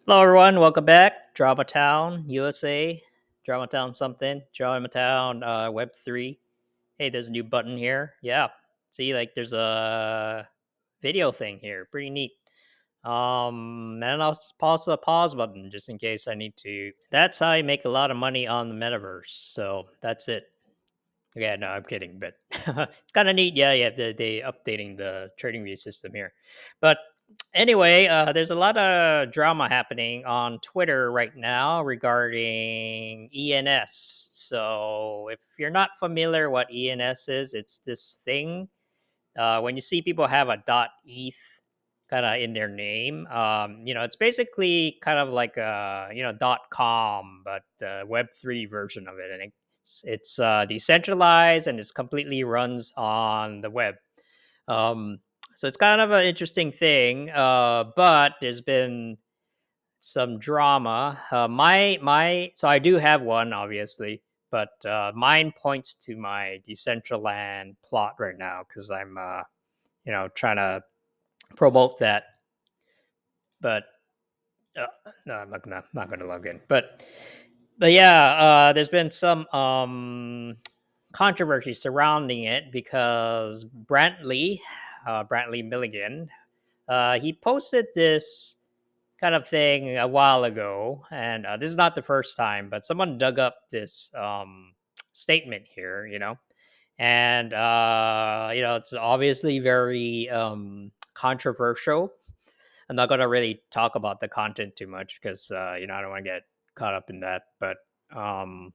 Hello, everyone. Welcome back. Drama Town, USA. Drama Town something. Drama Town Web3. Hey, there's a new button here. Yeah. See, like there's a video thing here. Pretty neat. And also a pause button just in case I need to. That's how you make a lot of money on the metaverse. So that's it. Yeah, no, I'm kidding, but it's kind of neat. Yeah, they updating the trading view system here. But anyway, there's a lot of drama happening on Twitter right now regarding ENS. So if you're not familiar what ENS is, it's this thing. When you see people have a .eth kind of in their name, it's basically kind of like a .com, but the Web3 version of it, and it's decentralized and it's completely runs on the web. Um, so it's kind of an interesting thing, but there's been some drama. So I do have one, obviously, but mine points to my Decentraland plot right now because I'm trying to promote that. But no, I'm not gonna log in. But yeah, there's been some controversy surrounding it because Brantley Milligan, he posted this kind of thing a while ago, and this is not the first time, but someone dug up this statement here, and it's obviously very controversial. I'm not going to really talk about the content too much because I don't want to get caught up in that. But um,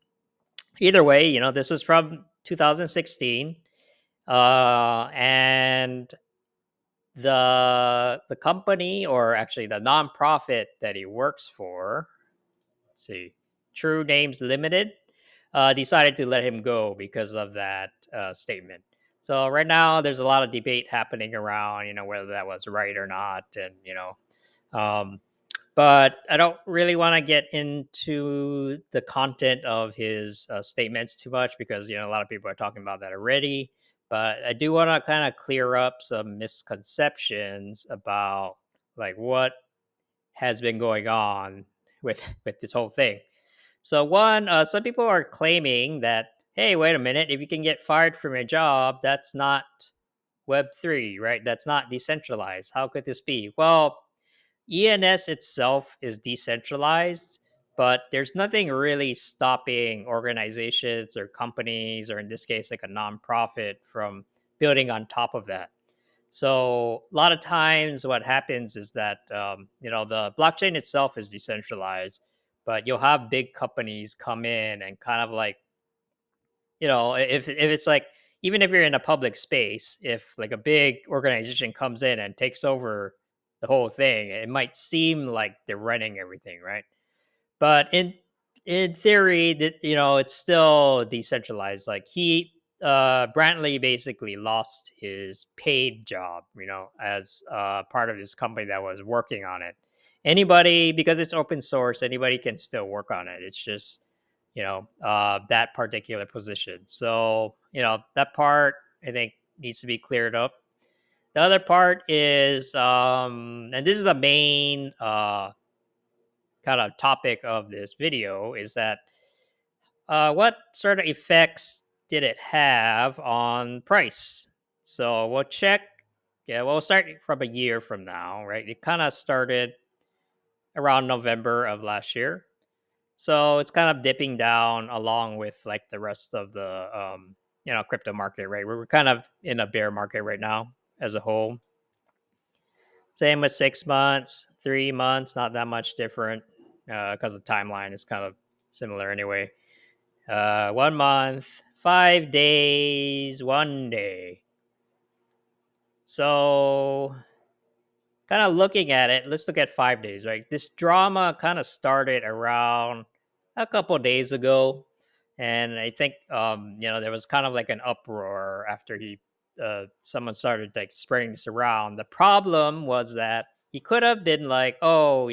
either way, this is from 2016, and the company, or actually the nonprofit that he works for, let's see, True Names Limited, decided to let him go because of that statement. So right now, there's a lot of debate happening around, whether that was right or not, and um, but I don't really want to get into the content of his statements too much because a lot of people are talking about that already. But I do want to kind of clear up some misconceptions about like what has been going on with this whole thing. So one, some people are claiming that, hey, wait a minute, if you can get fired from your job, that's not Web3, right? That's not decentralized. How could this be? Well, ENS itself is decentralized, but there's nothing really stopping organizations or companies, or in this case, like a nonprofit, from building on top of that. So a lot of times, what happens is that the blockchain itself is decentralized, but you'll have big companies come in and kind of like if it's like, even if you're in a public space, if like a big organization comes in and takes over the whole thing, it might seem like they're running everything, right? But in theory, that it's still decentralized. Like Brantley basically lost his paid job, as part of his company that was working on it. Anybody, because it's open source, anybody can still work on it. It's just that particular position. So that part, I think, needs to be cleared up. The other part is, and this is the main kind of topic of this video, is that what sort of effects did it have on price? So we'll check. Yeah, we'll start from a year from now, right? It kind of started around November of last year. So it's kind of dipping down along with like the rest of the crypto market, right? We're kind of in a bear market right now as a whole. Same with 6 months, 3 months, not that much different because the timeline is kind of similar anyway. 1 month, 5 days, 1 day. So kind of looking at it, let's look at 5 days, right? This drama kind of started around a couple days ago. And I think, there was kind of like an uproar after someone started like spreading this around. The problem was that he could have been like, oh,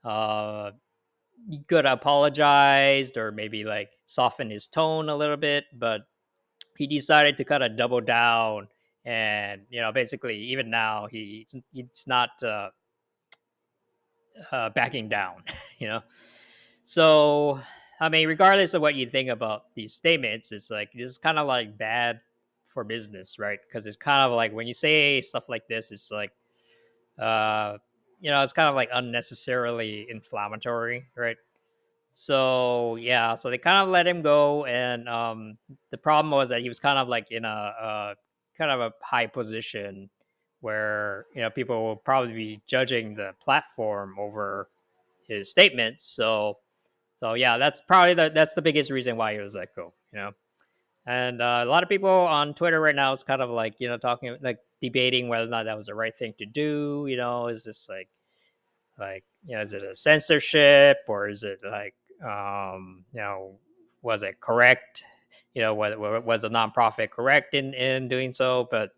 uh, he could have apologized or maybe like soften his tone a little bit, but he decided to kind of double down. And basically, even now, he's not backing down. you know. So I mean, regardless of what you think about these statements, it's like this is kind of like bad for business, right? Because it's kind of like when you say stuff like this, it's like uh, it's kind of like unnecessarily inflammatory, right? So yeah, so they kind of let him go, and the problem was that he was kind of like in a kind of a high position where people will probably be judging the platform over his statements. So yeah, that's the biggest reason why he was let go. And a lot of people on Twitter right now is kind of like talking like debating whether or not that was the right thing to do. Is this like is it a censorship, or is it like was it correct, was a nonprofit correct in doing so? But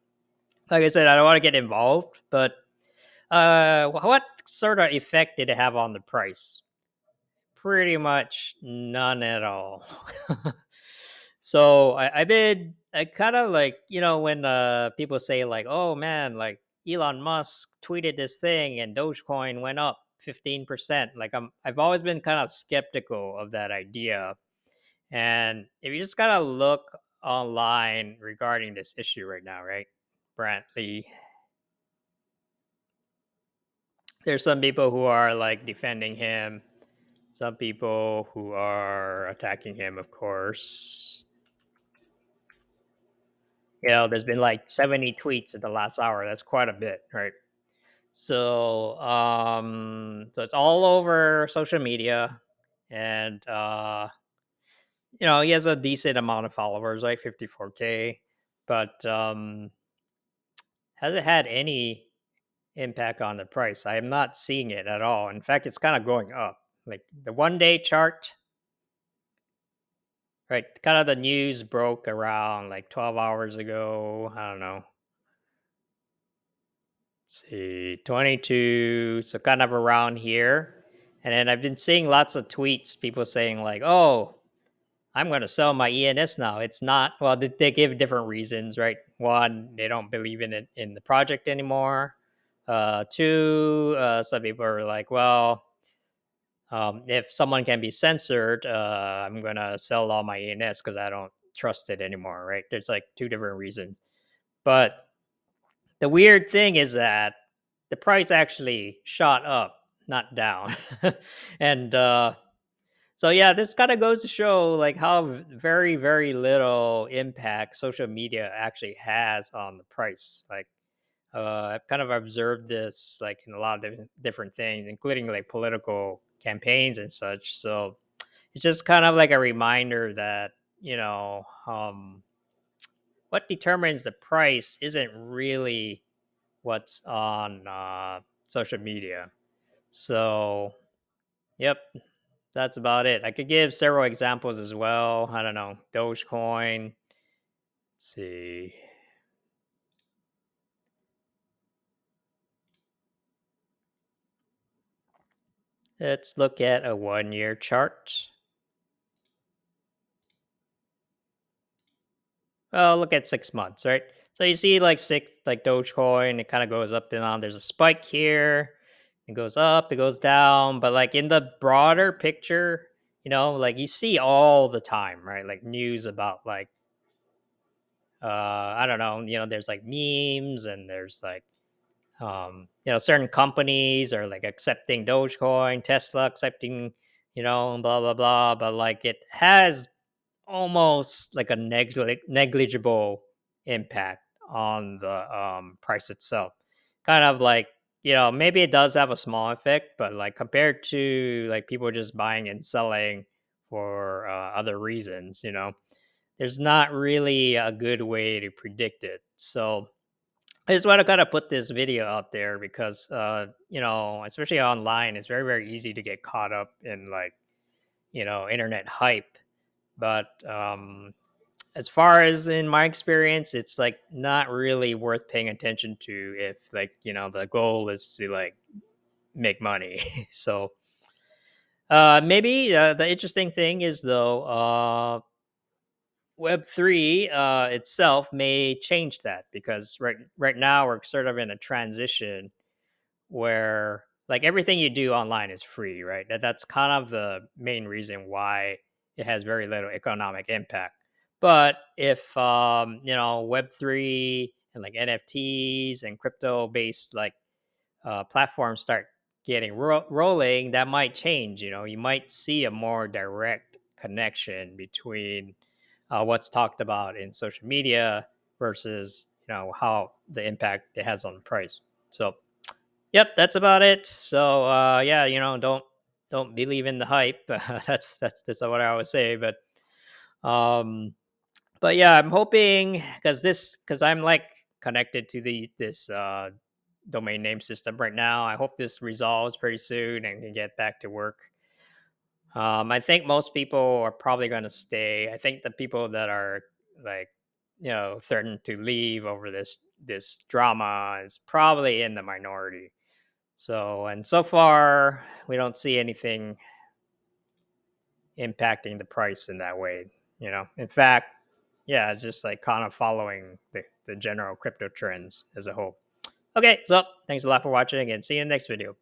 like I said, I don't want to get involved. But what sort of effect did it have on the price? Pretty much none at all. So I kind of like, when people say like, oh man, like Elon Musk tweeted this thing and Dogecoin went up 15%. Like I've always been kind of skeptical of that idea. And if you just kind of look online regarding this issue right now, right? Brantley, there's some people who are like defending him, some people who are attacking him, of course. There's been like 70 tweets in the last hour. That's quite a bit, right? So it's all over social media, and he has a decent amount of followers, like 54K, but has it had any impact on the price? I am not seeing it at all. In fact, it's kind of going up. Like the 1 day chart, right? Kind of the news broke around like 12 hours ago. I don't know. Let's see, 22. So kind of around here. And then I've been seeing lots of tweets, people saying like, oh, I'm going to sell my ENS now. It's not, well, they give different reasons, right? One, they don't believe in it in the project anymore. Two, some people are like, well, if someone can be censored, I'm going to sell all my ENS because I don't trust it anymore, right? There's like two different reasons. But the weird thing is that the price actually shot up, not down. And so yeah, this kind of goes to show like how very, very little impact social media actually has on the price. Like I've kind of observed this like in a lot of different things, including like political campaigns and such. So it's just kind of like a reminder that what determines the price isn't really what's on social media. So yep, that's about it. I could give several examples as well. I don't know, Dogecoin. Let's see. Let's look at a 1 year chart. Well, look at 6 months, right? So you see like Dogecoin, it kind of goes up and down. There's a spike here. It goes up, it goes down. But like in the broader picture, like you see all the time, right? Like news about like I don't know, there's like memes, and there's like certain companies are like accepting Dogecoin, Tesla accepting, blah blah blah. But like it has almost like a negligible impact on the price itself. Kind of like, maybe it does have a small effect, but like compared to like people just buying and selling for other reasons, there's not really a good way to predict it. So I just want to kind of put this video out there because, especially online, it's very, very easy to get caught up in like, internet hype. But as far as in my experience, it's like not really worth paying attention to if like, the goal is to like make money. So maybe the interesting thing is though, Web3 itself may change that, because right now we're sort of in a transition where like everything you do online is free, right? That's kind of the main reason why it has very little economic impact. But if Web3 and like NFTs and crypto based like platforms start getting rolling, that might change. You might see a more direct connection between what's talked about in social media versus how the impact it has on the price. So, yep, that's about it. So, yeah, don't believe in the hype. That's what I always say. Um, but yeah, I'm hoping because I'm like connected to this domain name system right now. I hope this resolves pretty soon and can get back to work. I think most people are probably going to stay. I think the people that are like threatened to leave over this drama is probably in the minority. And so far we don't see anything impacting the price in that way. In fact, yeah, it's just like kind of following the general crypto trends as a whole. Okay, so thanks a lot for watching and see you in the next video.